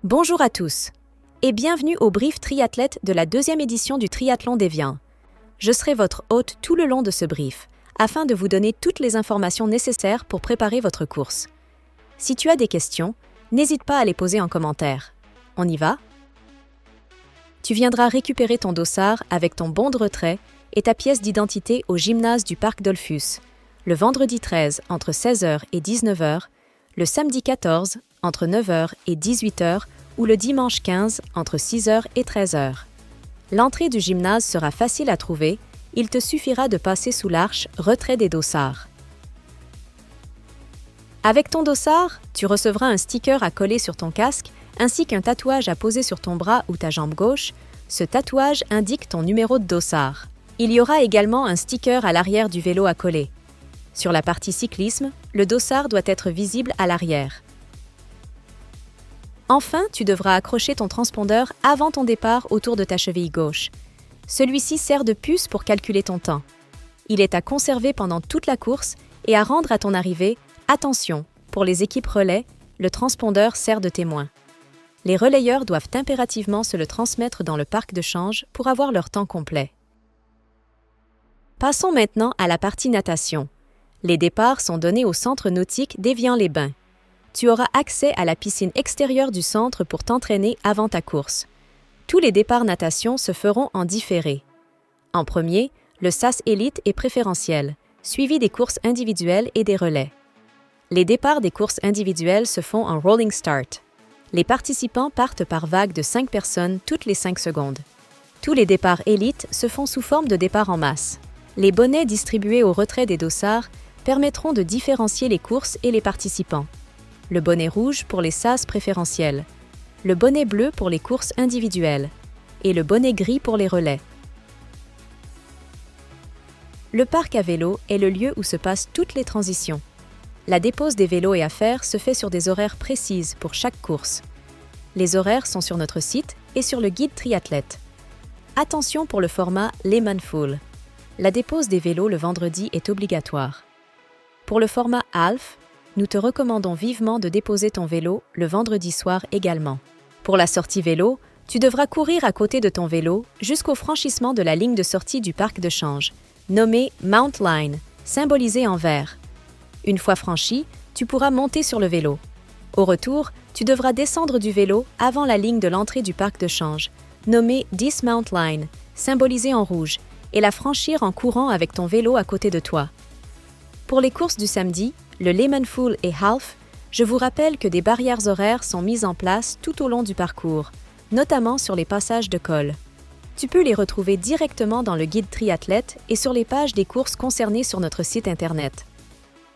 Bonjour à tous et bienvenue au brief triathlète de la deuxième édition du Triathlon d'Évian. Je serai votre hôte tout le long de ce brief, afin de vous donner toutes les informations nécessaires pour préparer votre course. Si tu as des questions, n'hésite pas à les poser en commentaire. On y va? Tu viendras récupérer ton dossard avec ton bon de retrait et ta pièce d'identité au gymnase du Parc Dollfus, le vendredi 13 entre 16h et 19h, le samedi 14 entre 9h et 18h ou le dimanche 15 entre 6h et 13h. L'entrée du gymnase sera facile à trouver, il te suffira de passer sous l'arche « Retrait des dossards ». Avec ton dossard, tu recevras un sticker à coller sur ton casque ainsi qu'un tatouage à poser sur ton bras ou ta jambe gauche. Ce tatouage indique ton numéro de dossard. Il y aura également un sticker à l'arrière du vélo à coller. Sur la partie cyclisme, le dossard doit être visible à l'arrière. Enfin, tu devras accrocher ton transpondeur avant ton départ autour de ta cheville gauche. Celui-ci sert de puce pour calculer ton temps. Il est à conserver pendant toute la course et à rendre à ton arrivée. Attention, pour les équipes relais, le transpondeur sert de témoin. Les relayeurs doivent impérativement se le transmettre dans le parc de change pour avoir leur temps complet. Passons maintenant à la partie natation. Les départs sont donnés au centre nautique d'Évian-les-Bains. Tu auras accès à la piscine extérieure du centre pour t'entraîner avant ta course. Tous les départs natation se feront en différé. En premier, le SAS Elite est préférentiel, suivi des courses individuelles et des relais. Les départs des courses individuelles se font en rolling start. Les participants partent par vague de 5 personnes toutes les 5 secondes. Tous les départs élites se font sous forme de départ en masse. Les bonnets distribués au retrait des dossards permettront de différencier les courses et les participants. Le bonnet rouge pour les SAS préférentiels, le bonnet bleu pour les courses individuelles et le bonnet gris pour les relais. Le parc à vélo est le lieu où se passent toutes les transitions. La dépose des vélos et affaires se fait sur des horaires précises pour chaque course. Les horaires sont sur notre site et sur le guide triathlète. Attention pour le format Lehman Full. La dépose des vélos le vendredi est obligatoire. Pour le format Half, nous te recommandons vivement de déposer ton vélo le vendredi soir également. Pour la sortie vélo, tu devras courir à côté de ton vélo jusqu'au franchissement de la ligne de sortie du parc de change, nommée Mount Line, symbolisée en vert. Une fois franchi, tu pourras monter sur le vélo. Au retour, tu devras descendre du vélo avant la ligne de l'entrée du parc de change, nommée Dismount Line, symbolisée en rouge, et la franchir en courant avec ton vélo à côté de toi. Pour les courses du samedi, le Lehman Full et Half, je vous rappelle que des barrières horaires sont mises en place tout au long du parcours, notamment sur les passages de col. Tu peux les retrouver directement dans le guide triathlète et sur les pages des courses concernées sur notre site internet.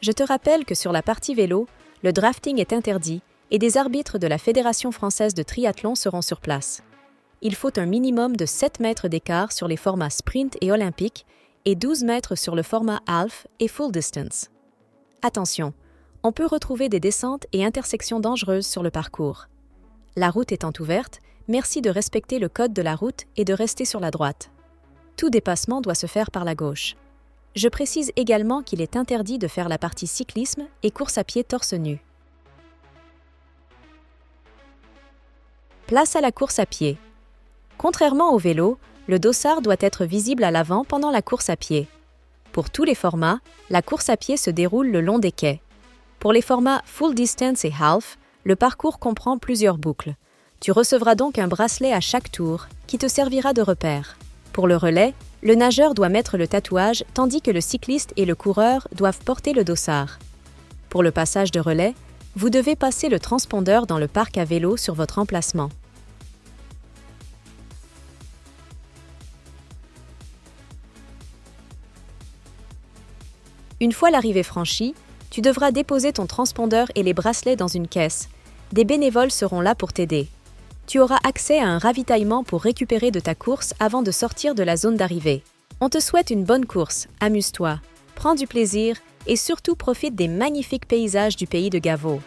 Je te rappelle que sur la partie vélo, le drafting est interdit et des arbitres de la Fédération française de triathlon seront sur place. Il faut un minimum de 7 mètres d'écart sur les formats sprint et olympique et 12 mètres sur le format half et full distance. Attention, on peut retrouver des descentes et intersections dangereuses sur le parcours. La route étant ouverte, merci de respecter le code de la route et de rester sur la droite. Tout dépassement doit se faire par la gauche. Je précise également qu'il est interdit de faire la partie cyclisme et course à pied torse nu. Place à la course à pied. Contrairement au vélo, le dossard doit être visible à l'avant pendant la course à pied. Pour tous les formats, la course à pied se déroule le long des quais. Pour les formats full distance et half, le parcours comprend plusieurs boucles. Tu recevras donc un bracelet à chaque tour qui te servira de repère. Pour le relais, le nageur doit mettre le tatouage tandis que le cycliste et le coureur doivent porter le dossard. Pour le passage de relais, vous devez passer le transpondeur dans le parc à vélo sur votre emplacement. Une fois l'arrivée franchie, tu devras déposer ton transpondeur et les bracelets dans une caisse. Des bénévoles seront là pour t'aider. Tu auras accès à un ravitaillement pour récupérer de ta course avant de sortir de la zone d'arrivée. On te souhaite une bonne course, amuse-toi, prends du plaisir et surtout profite des magnifiques paysages du pays de Gavot.